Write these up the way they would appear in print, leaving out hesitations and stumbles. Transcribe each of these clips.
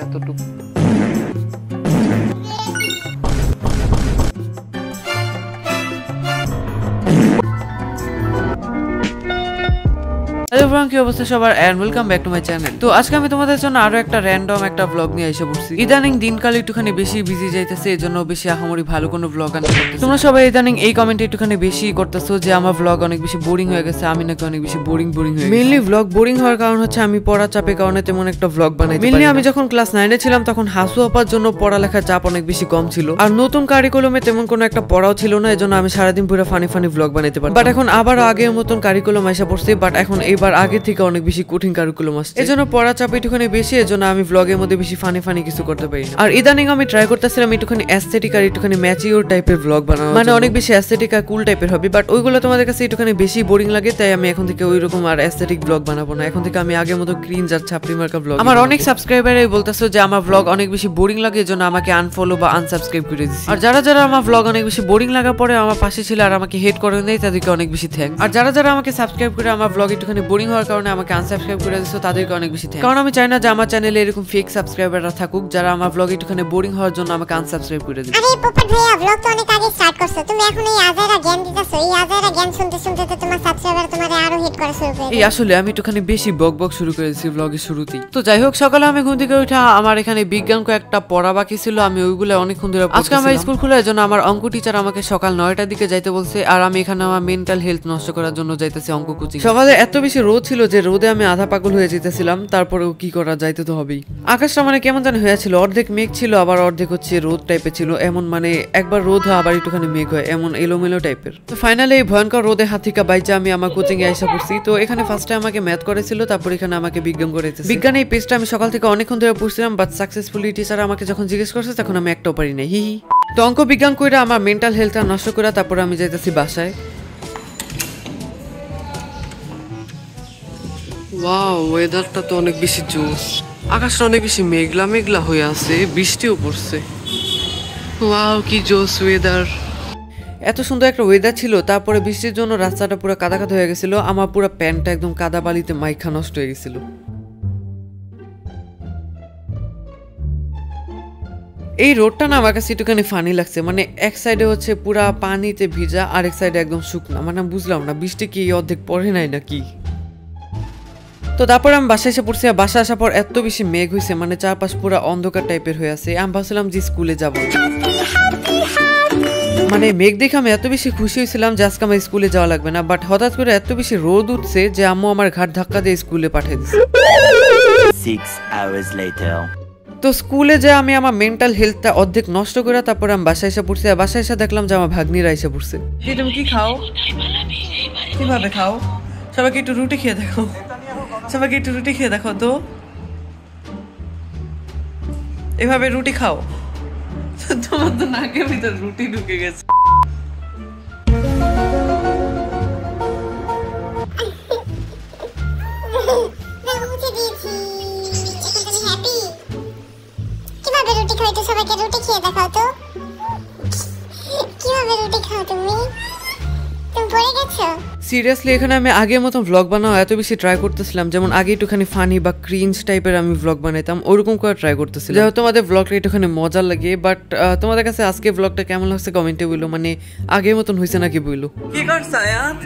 এতটুকু কি অবস্থা সবার and welcome back to my channel. তো আজকে আমি তোমাদের জন্য আরো একটা র্যান্ডম একটা ব্লগ নিয়ে এসে পড়ছি। ইদানিং দিনকাল একটুখানি বেশি বিজি যাইতেছে, এজন্য বেশি আহামরি ভালো কোনো ব্লগ আনতে পারতেছি। তোমরা সবাই ইদানিং এই কমেন্টে একটুখানি বেশি করতেছো যে আমার ব্লগ অনেক বেশি বোরিং হয়ে গেছে, আমি নাকি অনেক বেশি বোরিং হয়ে গেছে। মেইনলি ব্লগ বোরিং হওয়ার কারণ হচ্ছে আমি পড়া চাপের কারণে তেমন একটা ব্লগ বানাইতে পারি না। মেইনলি আমি যখন ক্লাস 9 এ ছিলাম তখন হাসু আপার জন্য পড়ালেখার চাপ অনেক বেশি কম ছিল, আর নতুন কারিকুলামে তেমন কোনো একটা পড়াও ছিল না, এজন্য আমি সারাদিন পুরো ফানি ব্লগ বানাইতে পারি। বাট এখন আবার আগের মতন কারিকুলাম এসে পড়ছে, বাট এখন এইবার আগে থেকে অনেক বেশি কঠিন কারিকুলাম আসছে, এজন্য পড়া চাপ একটুখানি বেশি, এজন্য আমি ব্লগের মধ্যে বেশি ফানি কিছু করতে পারি না। আর ইদানিং আমি ট্রাই করতেছিলাম একটুখানি অ্যাস্থেটিক আর একটুখানি ম্যাচিওর টাইপের ব্লগ বানানো, মানে অনেক বেশি অ্যাস্থেটিক আর কুল টাইপের হবে, বাট ওইগুলো তোমাদের কাছে একটুখানি বেশি বোরিং লাগে, তাই আমি এখন থেকে ওইরকম আর অ্যাস্থেটিক ব্লগ বানাবো না। এখন থেকে আমি আগের মতো ক্রিঞ্জ আর ছাপড়ি মার্কা ব্লগ। আমার অনেক সাবস্ক্রাইবারই বলতেছো যে আমার ব্লগ অনেক বেশি বোরিং লাগে, এজন্য আমাকে আনফলো বা আনসাবস্ক্রাইব করে দিচ্ছি। আর যারা আমার ব্লগ অনেক বেশি বোরিং লাগার পরে আমার পাশে ছিল আর আমাকে হেট করে দেয়, তাদেরকে অনেক বেশি থ্যাঙ্কস। আর যারা আমাকে সাবস্ক্রাইব করে আমার ব্লগ একটুখানি বোরিং হওয়ার কারণে আমাকে আনসাবস্ক্রাইব করে দিচ্ছ, তাদেরকে অনেক বেশি থ্যাঙ্কস। কারণ আমি চাই না যে আমার চ্যানেলে এরকম ফেক সাবস্ক্রাইবাররা থাকুক যারা আমার ব্লগ একটুখানি বোরিং হওয়ার জন্য আমাকে আনসাবস্ক্রাইব করে দিচ্ছে। আরে পোপট ভাইয়া, ব্লগ তো অনেক আগে স্টার্ট করছো, তুমি এখন এই আজাইরা জ্ঞান দিতেছো, এই আজাইরা জ্ঞান শুনতে তো তোমার সাবস্ক্রাইবার তোমারে আরো হিট করা শুরু করে। এই আসলে আমি একটুখানি বেশি বক শুরু করেছি ব্লগের শুরুতেই। তো যাই হোক, সকালে আমি ঘুম থেকে উঠে আমার এখানে বিজ্ঞান কয়েকটা পড়া বাকি ছিল, আমি ওইগুলো অনেকক্ষণ ধরে পড়তেছিলাম। আজকে আমার স্কুল খোলার জন্য আমার অঙ্ক টিচার আমাকে সকাল 9টার দিকে যাইতে বলছে, আর আমি এখানে আমার মেন্টাল হেলথ নষ্ট করার জন্য যাইতেছি অঙ্ক কোচিং। সকালে এত বেশি রোদ ছিল যে রোদে আমি আধা পাগল হয়ে যেতেছিলাম, তারপরেও কি করা, যাইতে তো হবেই। আকাশটা মানে কেমন জানি হয়েছিল, অর্ধেক মেঘ ছিল আবার অর্ধেক হচ্ছে রোদ টাইপের ছিল, এমন মানে একবার রোদ হয় আবার একটুখানি মেঘ হয়, এমন এলোমেলো টাইপের। তো ফাইনালি এই ভয়ঙ্কর রোদে হাত থেকে বাইচে আমি আমার কোচিং এ এসে পড়ছি। তো এখানে ফার্স্টে আমাকে ম্যাথ করেছিল, তারপর এখানে আমাকে বিজ্ঞান করেছে। বিজ্ঞান এই পেজটা আমি সকাল থেকে অনেকক্ষণ ধরে পড়ছিলাম, বাট সাকসেসফুলি টিচার আমাকে যখন জিজ্ঞেস করছে তখন আমি একটাও পারি নাই, হি। তো অঙ্ক বিজ্ঞান কইরা আমার মেন্টাল হেলথটা নষ্ট করে তারপর আমি যাইতেছি বাসায়। ওয়াও, ওয়েদারটা তো অনেক বেশি জোস, আকাশটা অনেক বেশি মেঘলা হয়ে আছে, বৃষ্টিও পড়ছে। ওয়াও, কি জোস ওয়েদার, এত সুন্দর একটা ওয়েদার ছিল। তারপরে বৃষ্টির জন্য রাস্তাটা পুরো কাদা হয়ে গেছিল, আমার পুরো প্যান্টটা একদম কাদা বালিতে মাইখা নষ্ট হয়ে গেছিল। এই রোডটা না আমার কাছে একটুখানি ফানি লাগছে, মানে এক সাইডে হচ্ছে পুরা পানিতে ভিজা, আর এক সাইডে একদম শুকনা, মানে বুঝলাম না বৃষ্টি কি অর্ধেক পড়ে নাই নাকি। তো তারপর আমি বাসায় এসে পড়ছি, বাসা আসার পর এত বেশি মেঘ হয়েছে, মানে চারপাশ পুরো অন্ধকার টাইপের হয়ে আছে। আমি ভাবছিলাম যে স্কুলে যাব, মানে মেঘ দেখে আমি এত বেশি খুশি হয়েছিলাম যে আজকে আমার স্কুলে যাওয়া লাগবে না, বাট হঠাৎ করে এত বেশি রোদ উঠছে যে আম্মু আমার ঘাট ধাক্কা দিয়ে স্কুলে পাঠিয়ে দিচ্ছে। 6 hours later. তো স্কুলে যে আমি আমার মেন্টাল হেলথটা অর্ধেক নষ্ট করে তারপর আমি বাসায় এসে পড়ছি, আর বাসায় এসে দেখলাম যে আমার ভাগ্নিরা এসে পড়ছে। তুমি কি খাও, কিভাবে খাও, সবাইকে একটু রুটি খেয়ে দেখো, সবাইকে একটু রুটি খেয়ে দেখো তো, এভাবে রুটি খাও। তোমার তো নাকের ভিতর রুটি ঢুকে গেছে। সবাইকে রুটি খেয়ে দেখাও তো, কিভাবে রুটি খাও তুমি পড়ে গেছো। সিরিয়াসলি এখানে আমি আগের মতো ব্লগ বানাও এত বেশি ট্রাই করতেছিলাম, যেমন আগে একটুখানি ফানি বা ক্রিঞ্জ টাইপের আমি ব্লগ বানাইতাম, ওরকম করে ট্রাই করতেছিলাম, যেহেতু তোমাদের ব্লগটা একটুখানি মজার লাগে। বাট তোমাদের কাছে আজকে ব্লগটা কেমন লাগছে কমেন্টে বললো, মানে আগের মতন হয়েছে নাকি বললো। কি করছো আয়াত,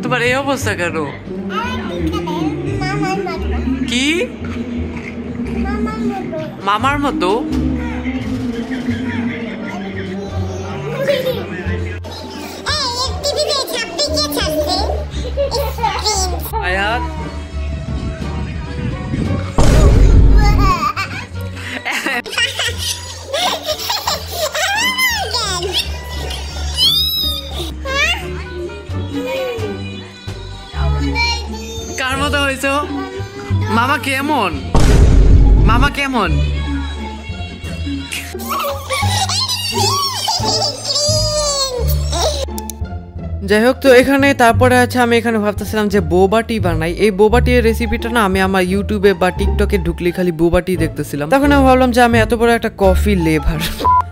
তোমার এই অবস্থা কেন? কি মামার মতো? আয়াত কার মতো হয়েছ? মামা কেমন, মামা কেমন? যাই হোক, তো এখানে তারপরে আছে আমি এখানে ভাবতেছিলাম যে বোবাটি বানাই। এই বোবাটির রেসিপিটা না আমি আমার ইউটিউবে বা টিকটকে ঢুকলে খালি বোবাটি দেখতেছিলাম, তখন আমি ভাবলাম যে আমি এত বড় একটা কফি লেভার,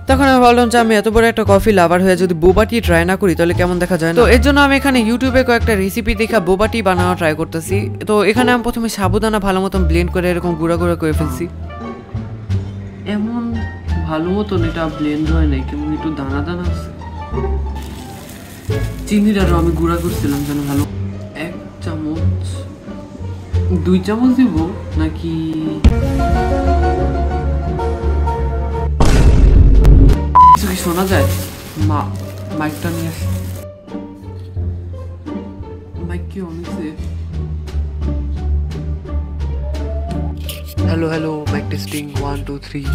তখন আমি ভাবলাম যে আমি এত বড় একটা কফি লাভার হয়ে যদি বোবা টি ট্রাই না করি তাহলে কেমন দেখা যায়। তো এর জন্য আমি এখানে ইউটিউবে কয়েকটা রেসিপি দেখা বোবা টি বানানো ট্রাই করতেছি। তো এখানে আমি প্রথমে সাবুদানা ভালো মতন ব্লেন্ড করে এরকম গুঁড়া গুঁড়া করে ফেলছি। এমন ভালো মতন এটা ব্লেন্ড হয় নাই, কেমন একটু দানা দানা আছে। চিনিটারও আমি গুঁড়া করছিলাম যেন ভালো। 1 চামচ 2 চামচ দিব নাকি কিছু কি শোনা যায়? মাইকটা নিয়ে আসি। মাইক কি অন হয়েছে? Hello hello, mike testing 1 2 3।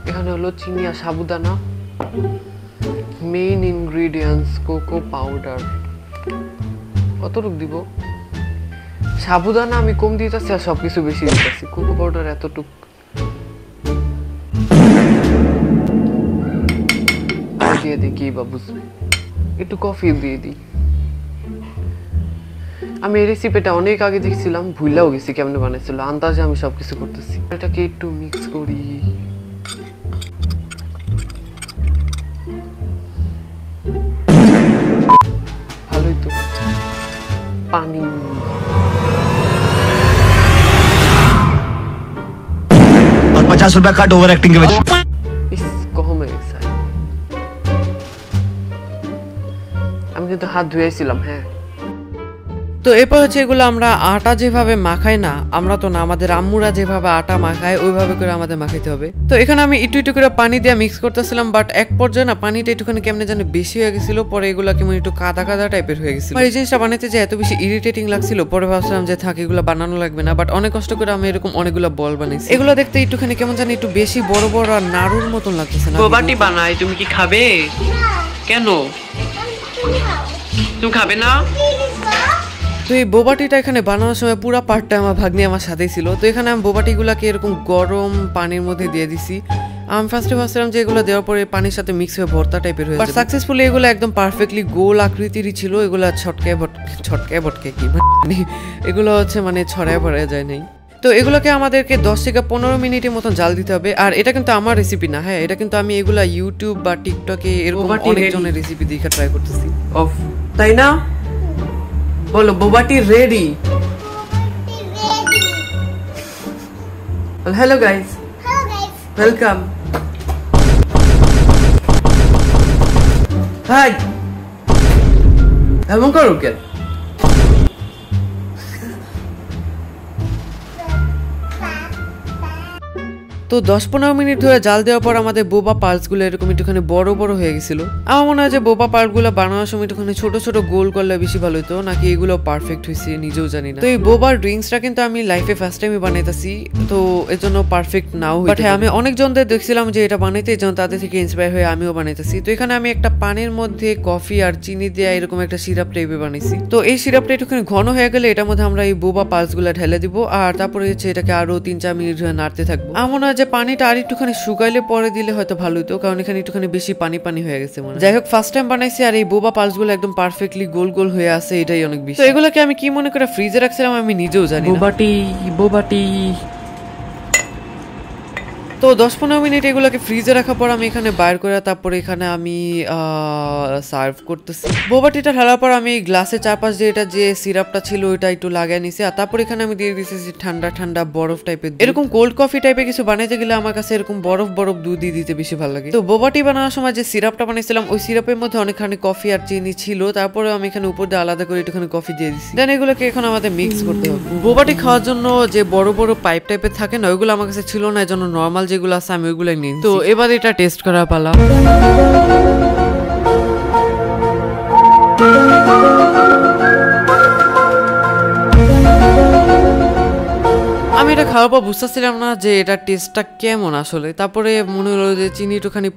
এখানে হলো চিনি আর sabudana, main ingredients cocoa powder. কতটুকু দিব? সাবুদানা আমি কম দিতেছি আর সবকিছু বেশি দিতেছি। কোকো পাউডার এতটুক দিয়ে দিই, কি বা বুঝবে। একটু কফি দিয়ে দিই। আমি এই রেসিপিটা অনেক আগে দেখছিলাম, ভুললেও গেছি কেমনে বানাইছিল। আন্দাজে আমি সবকিছু করতেছি। এটাকে একটু মিক্স করি। ভালোই তো। পানি और 50 रुपया कट ओवर एक्टिंग के वजह কম হয়ে গেছে। আমি কিন্তু হাত ধুয়েছিলাম। হ্যাঁ, তো এরপর হচ্ছে এগুলো আমরা আটা যেভাবে মাখাই না, আমরা তো না, আমাদের আম্মুরা যেভাবে আটা মাখায় ওইভাবে করে আমাদের মাখাইতে হবে। তো এখানে আমি একটু একটু করে পানি দিয়ে মিক্স করতেছিলাম, বাট এক পর্যায়ে না পানিটা একটুখানি কেমনে জানি বেশি হয়ে গেছিল। পরে এগুলো কেমন একটু কাদা কাদা টাইপের হয়ে গেছিল। এই জিনিসটা বানাইতে যে এত বেশি ইরিটেটিং লাগছিল, পরে ভাবছিলাম যে থাক এগুলো বানানো লাগবে না। বাট অনেক কষ্ট করে আমি এরকম অনেকগুলো বল বানাইছি। এগুলো দেখতে একটুখানি কেমন জানি একটু বেশি বড় বড় আর নাড়ুর মতন লাগতেছে না। বোবাটি বানাই, তুমি কি খাবে? কেন তুমি খাবে না? তো এই বোবাটিটা এখানে বানানোর সময় পুরো পার্টটা আমার ভাগ্নি আমার সাথেই ছিল। তো এখানে আমি বোবাটিগুলোকে এরকম গরম পানির মধ্যে দিয়ে দিছি। আমি ফার্স্টে ভাবছিলাম যে এগুলো দেওয়ার পরে পানির সাথে মিক্স হয়ে ভর্তা টাইপের হয়ে যাবে, বাট সাকসেসফুলি এগুলো একদম পারফেক্টলি গোল আকৃতিরই ছিল। এগুলো ছটকায় বটকে কি মানে এগুলো হচ্ছে মানে ছড়ায় পড়ায় যায় নাই। তো এগুলোকে আমাদেরকে 10 থেকে 15 মিনিটের মতন জাল দিতে হবে। আর এটা কিন্তু আমার রেসিপি না, হ্যাঁ, এটা কিন্তু আমি এগুলা ইউটিউব বা টিকটকে এরকম অনেকজনের রেসিপি দেখে ট্রাই করতেছি। অফ, তাই না? বলো বোবাটি ready. Hello guys, welcome. Hi, এমন করো কেন? তো 10-15 মিনিট ধরে জাল দেওয়ার পর আমাদের বোবা পালসগুলো এরকম একটুখানি বড় বড় হয়ে গেছিল। আমার মনে হয় যে বোবা পালসগুলো বানানোর সময় একটুখানি ছোট ছোট গোল করলে বেশি ভালো হতো, নাকি এগুলো পারফেক্ট হয়েছে নিজেও জানি না। তো এই বোবার ড্রিঙ্কসটা কিন্তু আমি লাইফে ফার্স্ট টাইমই বানাইতেছি, তো এর জন্য পারফেক্ট নাও হইতে পারে। আমি অনেকজনদের দেখছিলাম যে এটা বানাইতে, এই জন্য তাদের থেকে ইন্সপায়ার হয়ে আমিও বানাইতেছি। তো এখানে আমি একটা পানির মধ্যে কফি আর চিনি দিয়ে এরকম একটা সিরাপ টাইপে বানাইছি। তো এই সিরাপটা একটুখানি ঘন হয়ে গেলে এটার মধ্যে আমরা এই বোবা পালসগুলো ঢেলে দিব, আর তারপরে হচ্ছে এটাকে আরো 3-4 মিনিট ধরে নাড়তে থাকবো। আমার মনে হয় যে পানিটা আর একটুখানি শুকাইলে পরে দিলে হয়তো ভালো হতো, কারণ এখানে একটুখানি বেশি পানি পানি হয়ে গেছে মনে হয়। যাই হোক, ফার্স্ট টাইম বানাইছি আর এই বোবা পালসগুলো একদম পারফেক্টলি গোল গোল হয়ে আছে, এটাই অনেক বেশি। তো এগুলোকে আমি কি মনে করে ফ্রিজে রাখছিলাম আমি নিজেও জানি। বোবাটি তো 10-15 মিনিট এগুলোকে ফ্রিজে রাখার পর আমি এখানে বাইর করে তারপরে এখানে আমি সার্ভ করতেছি। বোবাটিটা ঢালার পর আমি গ্লাসে চারপাশ দিয়ে এটা যে সিরাপটা ছিল ওইটা একটু লাগিয়ে নিছি, আর তারপর এখানে আমি দিয়ে দিতেছি ঠান্ডা ঠান্ডা বরফ টাইপের। এরকম কোল্ড কফি টাইপের কিছু বানাইতে গেলে আমার কাছে এরকম বরফ বরফ দুধ দিয়ে দিতে বেশি ভালো লাগে। তো বোবাটি বানানোর সময় যে সিরাপটা বানাইছিলাম ওই সিরাপের মধ্যে অনেকখানি কফি আর চিনি ছিল, তারপরে আমি এখানে উপর দিয়ে আলাদা করে একটুখানি কফি দিয়ে দিচ্ছি। দেন এগুলোকে এখন আমাদের মিক্স করতে হবে। বোবাটি খাওয়ার জন্য যে বড় বড় পাইপ টাইপের থাকে না, ওইগুলো আমার কাছে ছিল না, এর জন্য নর্মাল যেগুলো আছে আমি ওইগুলো নিই। তো এবার এটা টেস্ট করা পালা। আমি এটা খাওয়ার পর বুঝতেছিলাম না যে এটা টেস্টটা কেমন আসলে। তারপরে মনে হলো যে চিনি একটুখানি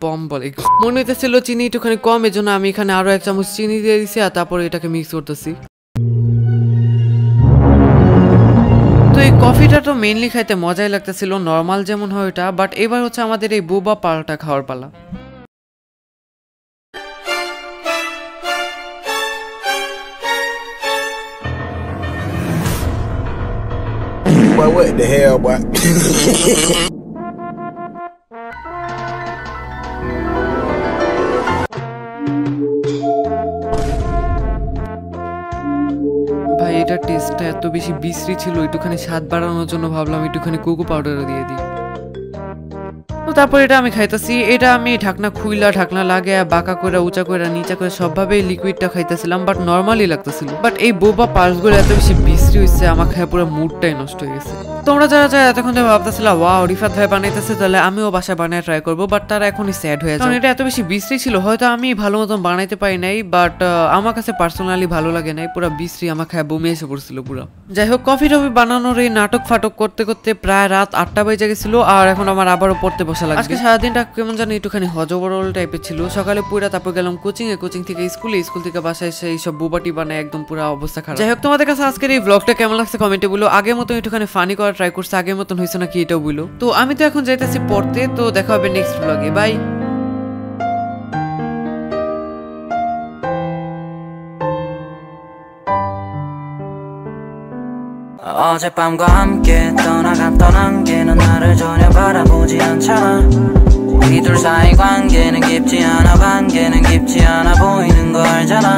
কম, বলে মনে হইতেছিল চিনি একটুখানি কম, এর জন্য আমি এখানে আরো 1 চামচ চিনি দিয়ে দিছি, আর তারপরে এটাকে মিক্স করতেছি। তো এই কফিটা তো মেইনলি খাইতে মজাই লাগতেছিল, নর্মাল যেমন হয় ওটা, বাট এবার হচ্ছে আমাদের এই বোবা পালটা খাওয়ার পালা। boy, what the hell, boy? ভাই এটা টেস্টটা এত বেশি বিশ্রী ছিল, একটুখানি স্বাদ বাড়ানোর জন্য ভাবলাম একটুখানি কোকো পাউডারও দিয়ে দিই। তো তারপর এটা আমি খাইতেছি, এটা আমি ঢাকনা খুইলা ঢাকনা লাগে বাঁকা করে উঁচা করে নিচা করে সবভাবে লিকুইডটা খাইতেছিলাম, বাট নর্মালি লাগতেছিল। বাট এই বোবা পার্সগুলো এত বেশি বিশ্রী হয়েছে, আমার খায় পুরো মুডটাই নষ্ট হয়ে গেছে। তোমরা যারা যারা এতক্ষণ ধরে ভাবতেছিলা ওয়াও রিফাত ভাই বানাইতেছে, তাহলে আমিও বাসায় বানায় ট্রাই করবো, বাট তারা এখনই স্যাড হয়ে যায়, কারণ এটা এত বেশি বিশ্রী ছিল। হয়তো আমি ভালো মতন বানাইতে পারি নাই, বাট আমার কাছে পার্সোনালি ভালো লাগে নাই, পুরো বিশ্রী, আমার খায় বমি এসে পড়ছিল পুরো। যাই হোক, কফি টফি বানানোর এই নাটক ফাটক করতে করতে প্রায় রাত 8টা বেজে গেছিল, আর এখন আমার আবারও পড়তে বসা লাগে। আজকে সারাদিনটা কেমন জানি একটুখানি হজবরল টাইপের ছিল। সকালে পুরা, তারপর গেলাম কোচিং থেকে স্কুলে, স্কুল থেকে বাসায় এসে এইসব বুবাটি বানায় একদম পুরো অবস্থা খারাপ। যাই হোক, তোমাদের কাছে আজকের এই ব্লগটা কেমন লাগছে কমেন্টে বলো। আগের মতন একটুখানি ফানি করা ট্রাই করছে, আগের মতন হয়েছে নাকি এটাও বলো। তো আমি তো এখন যাইতেছি পড়তে, তো দেখা হবে নেক্সট ব্লগে, বাই। 어젯밤과 함께 떠나갔던 안개는 나를 전혀 바라보지 않잖아. 우리 둘 사이 관계는 깊지 않아, 관계는 깊지 않아 보이는 거 알잖아.